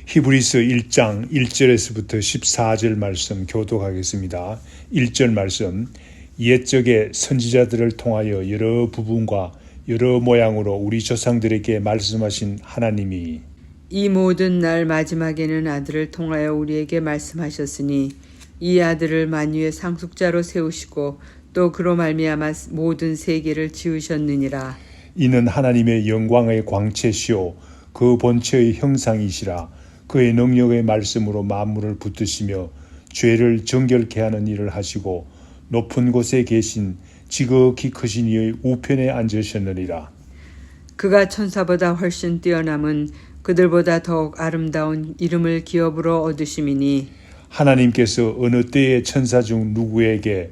히브리서 1장 1절에서부터 14절 말씀 교독하겠습니다. 1절 말씀, 옛적에 선지자들을 통하여 여러 부분과 여러 모양으로 우리 조상들에게 말씀하신 하나님이 이 모든 날 마지막에는 아들을 통하여 우리에게 말씀하셨으니 이 아들을 만유의 상속자로 세우시고 또 그로 말미암아 모든 세계를 지으셨느니라. 이는 하나님의 영광의 광채시요 그 본체의 형상이시라. 그의 능력의 말씀으로 만물을 붙드시며 죄를 정결케 하는 일을 하시고 높은 곳에 계신 지극히 크신 이의 우편에 앉으셨느니라. 그가 천사보다 훨씬 뛰어남은 그들보다 더욱 아름다운 이름을 기업으로 얻으심이니 하나님께서 어느 때에 천사 중 누구에게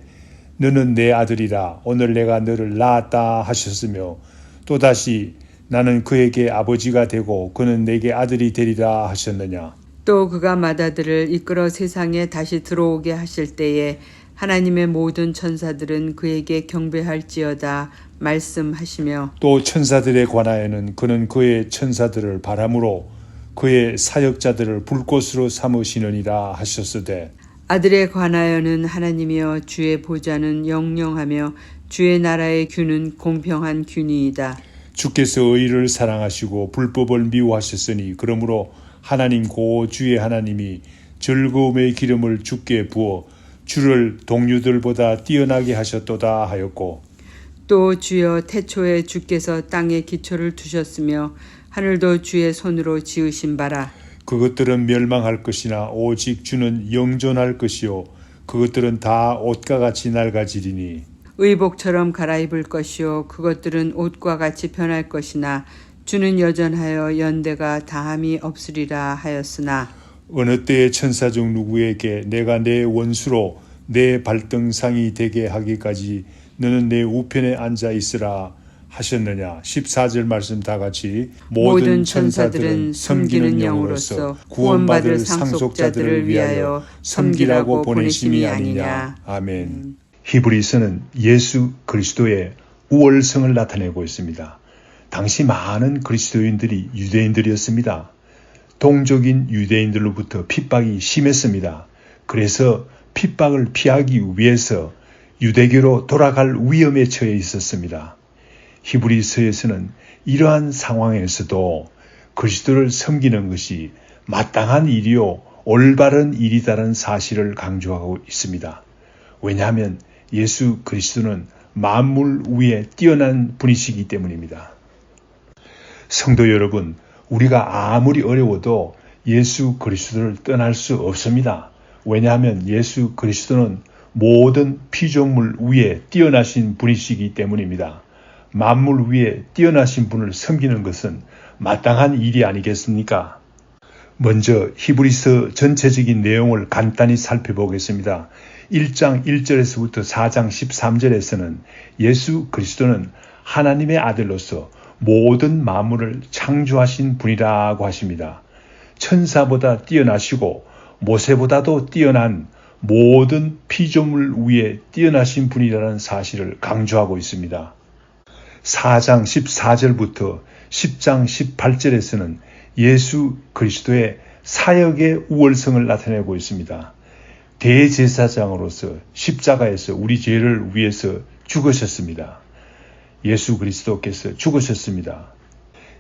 너는 내 아들이라 오늘 내가 너를 낳았다 하셨으며 또다시 나는 그에게 아버지가 되고 그는 내게 아들이 되리라 하셨느냐. 또 그가 맏아들을 이끌어 세상에 다시 들어오게 하실 때에 하나님의 모든 천사들은 그에게 경배할지어다 말씀하시며 또 천사들에 관하여는 그는 그의 천사들을 바람으로 그의 사역자들을 불꽃으로 삼으시느니라 하셨으되 아들에 관하여는 하나님이여 주의 보좌는 영영하며 주의 나라의 균은 공평한 균이이다. 주께서 의를 사랑하시고 불법을 미워하셨으니 그러므로 하나님 고 주의 하나님이 즐거움의 기름을 주께 부어 주를 동류들보다 뛰어나게 하셨도다 하였고 또 주여 태초에 주께서 땅에 기초를 두셨으며 하늘도 주의 손으로 지으신 바라. 그것들은 멸망할 것이나 오직 주는 영존할 것이요 그것들은 다 옷과 같이 낡아지리니 의복처럼 갈아입을 것이요 그것들은 옷과 같이 변할 것이나 주는 여전하여 연대가 다함이 없으리라 하였으나 어느 때의 천사 중 누구에게 내가 내 원수로 내 발등상이 되게 하기까지 너는 내 우편에 앉아 있으라 하셨느냐. 14절 말씀 다 같이 모든 천사들은 섬기는 영으로서 구원받을 상속자들을 위하여 섬기라고 보내심이 아니냐. 아멘. 히브리서는 예수 그리스도의 우월성을 나타내고 있습니다. 당시 많은 그리스도인들이 유대인들이었습니다. 동족인 유대인들로부터 핍박이 심했습니다. 그래서 핍박을 피하기 위해서 유대교로 돌아갈 위험에 처해 있었습니다. 히브리서에서는 이러한 상황에서도 그리스도를 섬기는 것이 마땅한 일이요 올바른 일이라는 사실을 강조하고 있습니다. 왜냐하면 예수 그리스도는 만물 위에 뛰어난 분이시기 때문입니다. 성도 여러분, 우리가 아무리 어려워도 예수 그리스도를 떠날 수 없습니다. 왜냐하면 예수 그리스도는 모든 피조물 위에 뛰어나신 분이시기 때문입니다. 만물 위에 뛰어나신 분을 섬기는 것은 마땅한 일이 아니겠습니까? 먼저 히브리서 전체적인 내용을 간단히 살펴보겠습니다. 1장 1절에서부터 4장 13절에서는 예수 그리스도는 하나님의 아들로서 모든 만물을 창조하신 분이라고 하십니다. 천사보다 뛰어나시고 모세보다도 뛰어난 모든 피조물 위에 뛰어나신 분이라는 사실을 강조하고 있습니다. 4장 14절부터 10장 18절에서는 예수 그리스도의 사역의 우월성을 나타내고 있습니다. 대제사장으로서 십자가에서 우리 죄를 위해서 죽으셨습니다. 예수 그리스도께서 죽으셨습니다.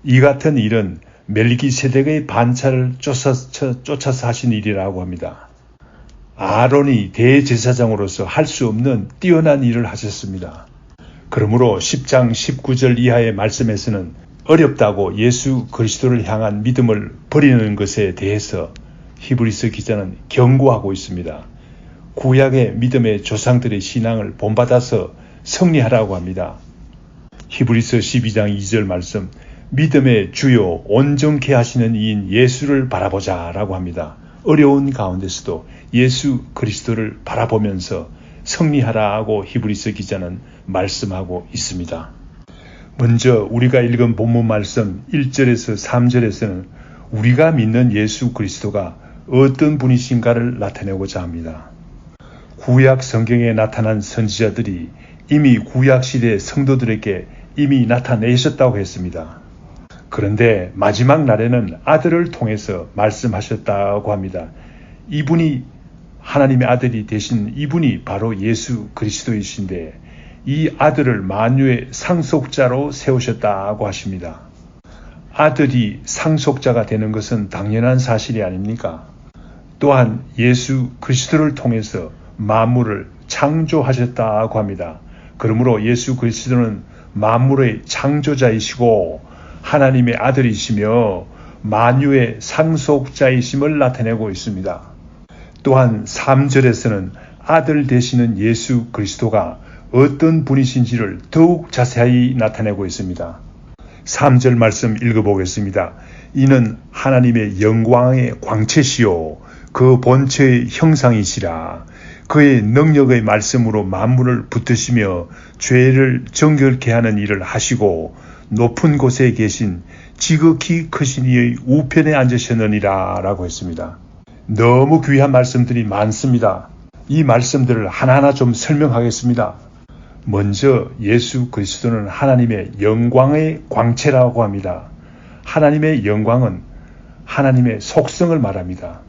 이 같은 일은 멜기세덱의 반차를 쫓아서 하신 일이라고 합니다. 아론이 대제사장으로서 할 수 없는 뛰어난 일을 하셨습니다. 그러므로 10장 19절 이하의 말씀에서는 어렵다고 예수 그리스도를 향한 믿음을 버리는 것에 대해서 히브리서 기자는 경고하고 있습니다. 구약의 믿음의 조상들의 신앙을 본받아서 승리하라고 합니다. 히브리서 12장 2절 말씀, 믿음의 주요 온전케 하시는 이인 예수를 바라보자 라고 합니다. 어려운 가운데서도 예수 그리스도를 바라보면서 승리하라고 히브리서 기자는 말씀하고 있습니다. 먼저 우리가 읽은 본문 말씀 1절에서 3절에서는 우리가 믿는 예수 그리스도가 어떤 분이신가를 나타내고자 합니다. 구약 성경에 나타난 선지자들이 이미 구약 시대 성도들에게 이미 나타내셨다고 했습니다. 그런데 마지막 날에는 아들을 통해서 말씀하셨다고 합니다. 이분이 하나님의 아들이 되신 이분이 바로 예수 그리스도이신데 이 아들을 만유의 상속자로 세우셨다고 하십니다. 아들이 상속자가 되는 것은 당연한 사실이 아닙니까? 또한 예수 그리스도를 통해서 만물을 창조하셨다고 합니다. 그러므로 예수 그리스도는 만물의 창조자이시고 하나님의 아들이시며 만유의 상속자이심을 나타내고 있습니다. 또한 3절에서는 아들 되시는 예수 그리스도가 어떤 분이신지를 더욱 자세히 나타내고 있습니다. 3절 말씀 읽어보겠습니다. 이는 하나님의 영광의 광채시요 그 본체의 형상이시라. 그의 능력의 말씀으로 만물을 붙드시며 죄를 정결케 하는 일을 하시고 높은 곳에 계신 지극히 크신 이의 우편에 앉으셨느니라 라고 했습니다. 너무 귀한 말씀들이 많습니다. 이 말씀들을 하나하나 좀 설명하겠습니다. 먼저 예수 그리스도는 하나님의 영광의 광채라고 합니다. 하나님의 영광은 하나님의 속성을 말합니다.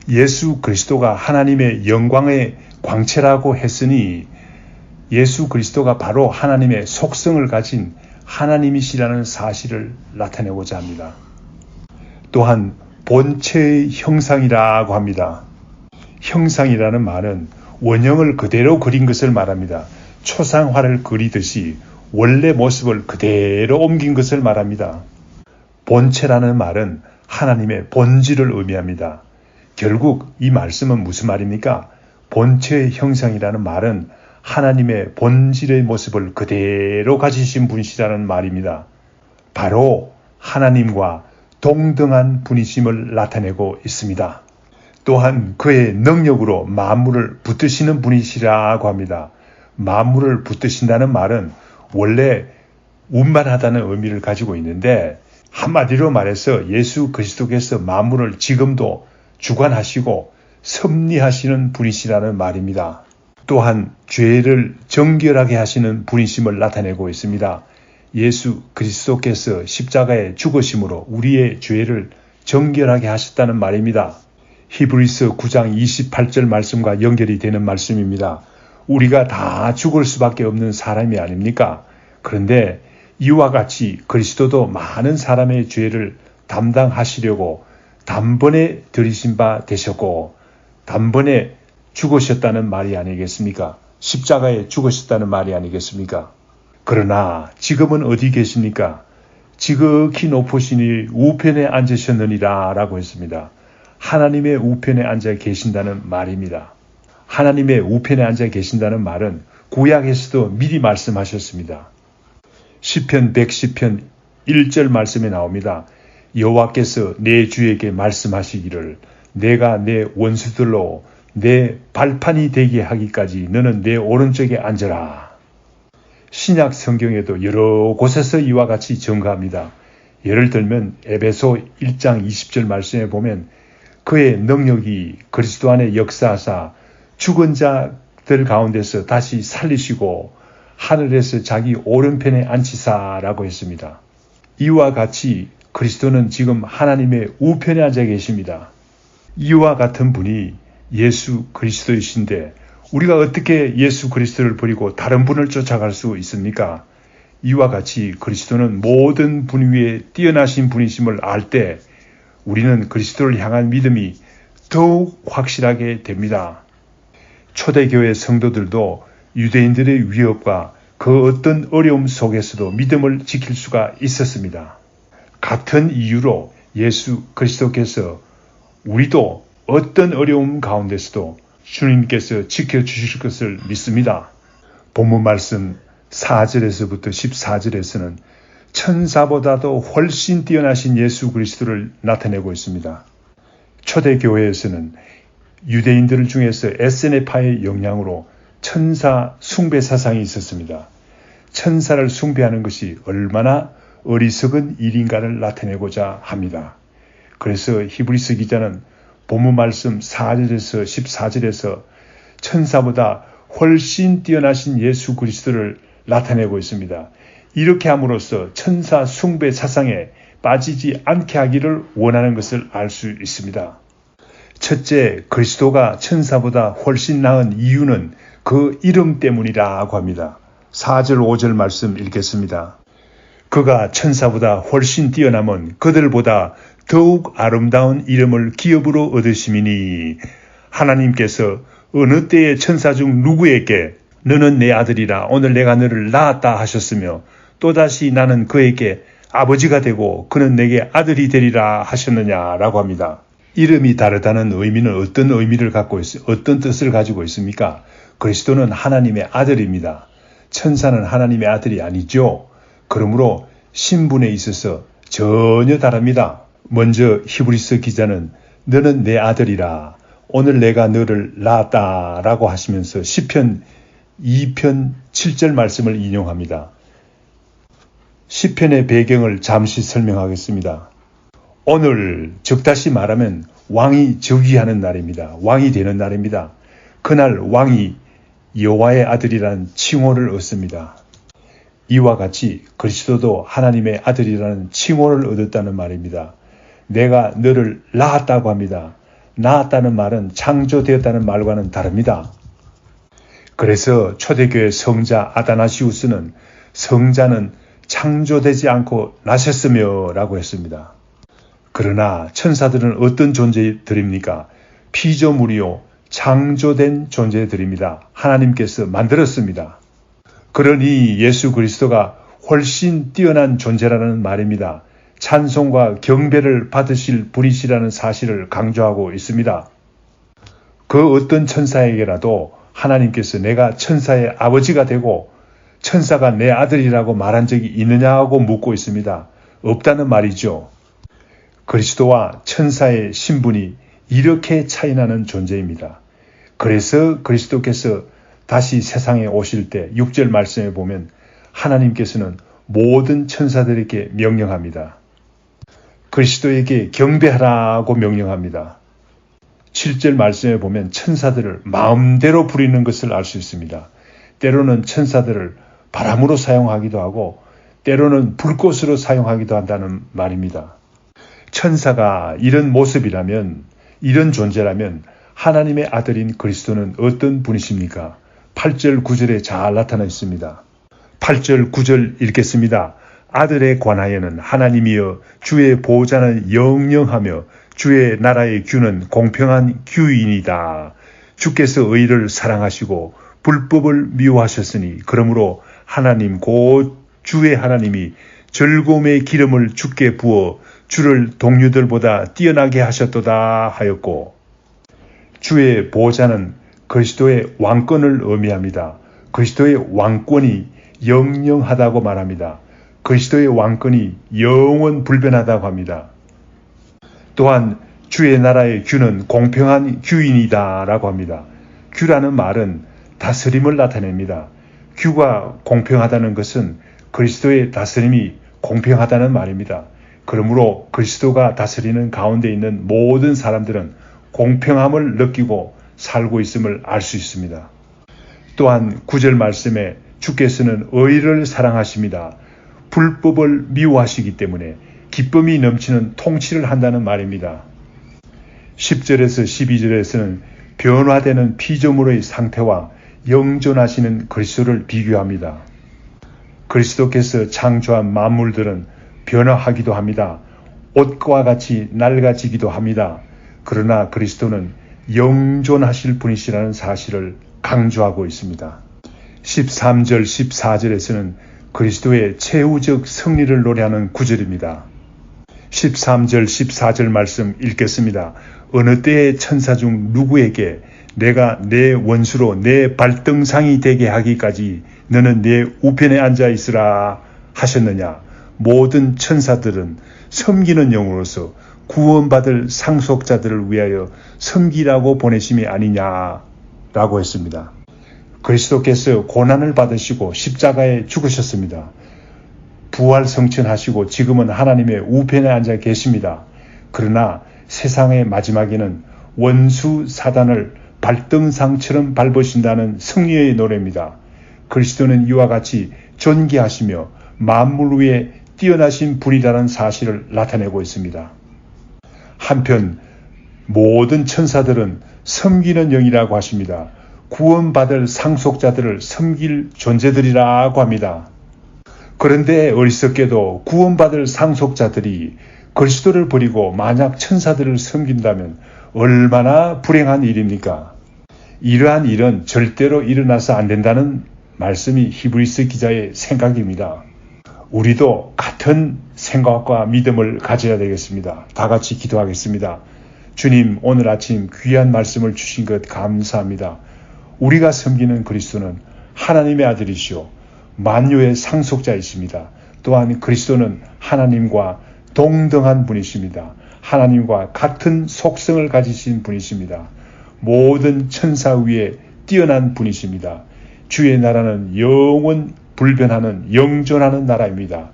예수 그리스도가 하나님의 영광의 광채라고 했으니 예수 그리스도가 바로 하나님의 속성을 가진 하나님이시라는 사실을 나타내고자 합니다. 또한 본체의 형상이라고 합니다. 형상이라는 말은 원형을 그대로 그린 것을 말합니다. 초상화를 그리듯이 원래 모습을 그대로 옮긴 것을 말합니다. 본체라는 말은 하나님의 본질을 의미합니다. 결국 이 말씀은 무슨 말입니까? 본체의 형상이라는 말은 하나님의 본질의 모습을 그대로 가지신 분이시라는 말입니다. 바로 하나님과 동등한 분이심을 나타내고 있습니다. 또한 그의 능력으로 만물을 붙드시는 분이시라고 합니다. 만물을 붙드신다는 말은 원래 운반하다는 의미를 가지고 있는데 한마디로 말해서 예수 그리스도께서 만물을 지금도 주관하시고 섭리하시는 분이시라는 말입니다. 또한 죄를 정결하게 하시는 분이심을 나타내고 있습니다. 예수 그리스도께서 십자가에 죽으심으로 우리의 죄를 정결하게 하셨다는 말입니다. 히브리서 9장 28절 말씀과 연결이 되는 말씀입니다. 우리가 다 죽을 수밖에 없는 사람이 아닙니까? 그런데 이와 같이 그리스도도 많은 사람의 죄를 담당하시려고 단번에 들이신 바 되셨고 단번에 죽으셨다는 말이 아니겠습니까? 십자가에 죽으셨다는 말이 아니겠습니까? 그러나 지금은 어디 계십니까? 지극히 높으시니 우편에 앉으셨느니라 라고 했습니다. 하나님의 우편에 앉아 계신다는 말입니다. 하나님의 우편에 앉아 계신다는 말은 구약에서도 미리 말씀하셨습니다. 시편 110편 1절 말씀에 나옵니다. 여호와께서 내 주에게 말씀하시기를 내가 내 원수들로 내 발판이 되게 하기까지 너는 내 오른쪽에 앉으라. 신약 성경에도 여러 곳에서 이와 같이 증거합니다. 예를 들면 에베소 1장 20절 말씀에 보면 그의 능력이 그리스도 안에 역사하사 죽은 자들 가운데서 다시 살리시고 하늘에서 자기 오른편에 앉히사라고 했습니다. 이와 같이 그리스도는 지금 하나님의 우편에 앉아 계십니다. 이와 같은 분이 예수 그리스도이신데 우리가 어떻게 예수 그리스도를 버리고 다른 분을 쫓아갈 수 있습니까? 이와 같이 그리스도는 모든 분 위에 뛰어나신 분이심을 알 때 우리는 그리스도를 향한 믿음이 더욱 확실하게 됩니다. 초대교회 성도들도 유대인들의 위협과 그 어떤 어려움 속에서도 믿음을 지킬 수가 있었습니다. 같은 이유로 예수 그리스도께서 우리도 어떤 어려움 가운데서도 주님께서 지켜주실 것을 믿습니다. 본문 말씀 4절에서부터 14절에서는 천사보다도 훨씬 뛰어나신 예수 그리스도를 나타내고 있습니다. 초대교회에서는 유대인들 중에서 에세네파의 영향으로 천사 숭배 사상이 있었습니다. 천사를 숭배하는 것이 얼마나 어리석은 일인가를 나타내고자 합니다. 그래서 히브리서 기자는 본문 말씀 4절에서 14절에서 천사보다 훨씬 뛰어나신 예수 그리스도를 나타내고 있습니다. 이렇게 함으로써 천사 숭배 사상에 빠지지 않게 하기를 원하는 것을 알 수 있습니다. 첫째, 그리스도가 천사보다 훨씬 나은 이유는 그 이름 때문이라고 합니다. 4절 5절 말씀 읽겠습니다. 그가 천사보다 훨씬 뛰어남은 그들보다 더욱 아름다운 이름을 기업으로 얻으심이니 하나님께서 어느 때에 천사 중 누구에게 너는 내 아들이라 오늘 내가 너를 낳았다 하셨으며 또다시 나는 그에게 아버지가 되고 그는 내게 아들이 되리라 하셨느냐라고 합니다. 이름이 다르다는 의미는 어떤 의미를 갖고 어떤 뜻을 가지고 있습니까? 그리스도는 하나님의 아들입니다. 천사는 하나님의 아들이 아니죠. 그러므로 신분에 있어서 전혀 다릅니다. 먼저 히브리서 기자는 너는 내 아들이라 오늘 내가 너를 낳았다 라고 하시면서 시편 2편 7절 말씀을 인용합니다. 시편의 배경을 잠시 설명하겠습니다. 오늘 즉 다시 말하면 왕이 즉위하는 날입니다. 왕이 되는 날입니다. 그날 왕이 여호와의 아들이라는 칭호를 얻습니다. 이와 같이 그리스도도 하나님의 아들이라는 칭호를 얻었다는 말입니다. 내가 너를 낳았다고 합니다. 낳았다는 말은 창조되었다는 말과는 다릅니다. 그래서 초대교회 성자 아다나시우스는 성자는 창조되지 않고 나셨으며 라고 했습니다. 그러나 천사들은 어떤 존재들입니까? 피조물이요 창조된 존재들입니다. 하나님께서 만들었습니다. 그러니 예수 그리스도가 훨씬 뛰어난 존재라는 말입니다. 찬송과 경배를 받으실 분이시라는 사실을 강조하고 있습니다. 그 어떤 천사에게라도 하나님께서 내가 천사의 아버지가 되고 천사가 내 아들이라고 말한 적이 있느냐고 묻고 있습니다. 없다는 말이죠. 그리스도와 천사의 신분이 이렇게 차이나는 존재입니다. 그래서 그리스도께서 다시 세상에 오실 때 6절 말씀에 보면 하나님께서는 모든 천사들에게 명령합니다. 그리스도에게 경배하라고 명령합니다. 7절 말씀에 보면 천사들을 마음대로 부리는 것을 알 수 있습니다. 때로는 천사들을 바람으로 사용하기도 하고 때로는 불꽃으로 사용하기도 한다는 말입니다. 천사가 이런 모습이라면 이런 존재라면 하나님의 아들인 그리스도는 어떤 분이십니까? 8절 9절에 잘 나타나 있습니다. 8절 9절 읽겠습니다. 아들에 관하여는 하나님이여 주의 보호자는 영영하며 주의 나라의 규는 공평한 규이니이다. 주께서 의를 사랑하시고 불법을 미워하셨으니 그러므로 하나님 곧 주의 하나님이 즐거움의 기름을 주께 부어 주를 동료들보다 뛰어나게 하셨도다 하였고 주의 보호자는 그리스도의 왕권을 의미합니다. 그리스도의 왕권이 영영하다고 말합니다. 그리스도의 왕권이 영원 불변하다고 합니다. 또한 주의 나라의 규는 공평한 규인이다 라고 합니다. 규라는 말은 다스림을 나타냅니다. 규가 공평하다는 것은 그리스도의 다스림이 공평하다는 말입니다. 그러므로 그리스도가 다스리는 가운데 있는 모든 사람들은 공평함을 느끼고 살고 있음을 알 수 있습니다. 또한 9절 말씀에 주께서는 의를 사랑하십니다. 불법을 미워하시기 때문에 기쁨이 넘치는 통치를 한다는 말입니다. 10절에서 12절에서는 변화되는 피조물의 상태와 영존하시는 그리스도를 비교합니다. 그리스도께서 창조한 만물들은 변화하기도 합니다. 옷과 같이 낡아지기도 합니다. 그러나 그리스도는 영존하실 분이시라는 사실을 강조하고 있습니다. 13절, 14절에서는 그리스도의 최후적 승리를 노래하는 구절입니다. 13절, 14절 말씀 읽겠습니다. 어느 때의 천사 중 누구에게 내가 내 원수로 내 발등상이 되게 하기까지 너는 내 우편에 앉아 있으라 하셨느냐. 모든 천사들은 섬기는 영으로서 구원받을 상속자들을 위하여 섬기라고 보내심이 아니냐라고 했습니다. 그리스도께서 고난을 받으시고 십자가에 죽으셨습니다. 부활 성천하시고 지금은 하나님의 우편에 앉아 계십니다. 그러나 세상의 마지막에는 원수 사단을 발등상처럼 밟으신다는 승리의 노래입니다. 그리스도는 이와 같이 존귀하시며 만물 위에 뛰어나신 분이라는 사실을 나타내고 있습니다. 한편 모든 천사들은 섬기는 영이라고 하십니다. 구원받을 상속자들을 섬길 존재들이라고 합니다. 그런데 어리석게도 구원받을 상속자들이 그리스도를 버리고 만약 천사들을 섬긴다면 얼마나 불행한 일입니까? 이러한 일은 절대로 일어나서 안 된다는 말씀이 히브리서 기자의 생각입니다. 우리도 같은 생각과 믿음을 가져야 되겠습니다. 다 같이 기도하겠습니다. 주님, 오늘 아침 귀한 말씀을 주신 것 감사합니다. 우리가 섬기는 그리스도는 하나님의 아들이시오 만유의 상속자이십니다. 또한 그리스도는 하나님과 동등한 분이십니다. 하나님과 같은 속성을 가지신 분이십니다. 모든 천사 위에 뛰어난 분이십니다. 주의 나라는 영원 불변하는 영존하는 나라입니다.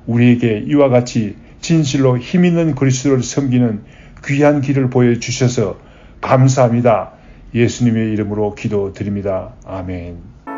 우리에게 이와 같이 진실로 힘있는 그리스도를 섬기는 귀한 길을 보여주셔서 감사합니다. 예수님의 이름으로 기도드립니다. 아멘.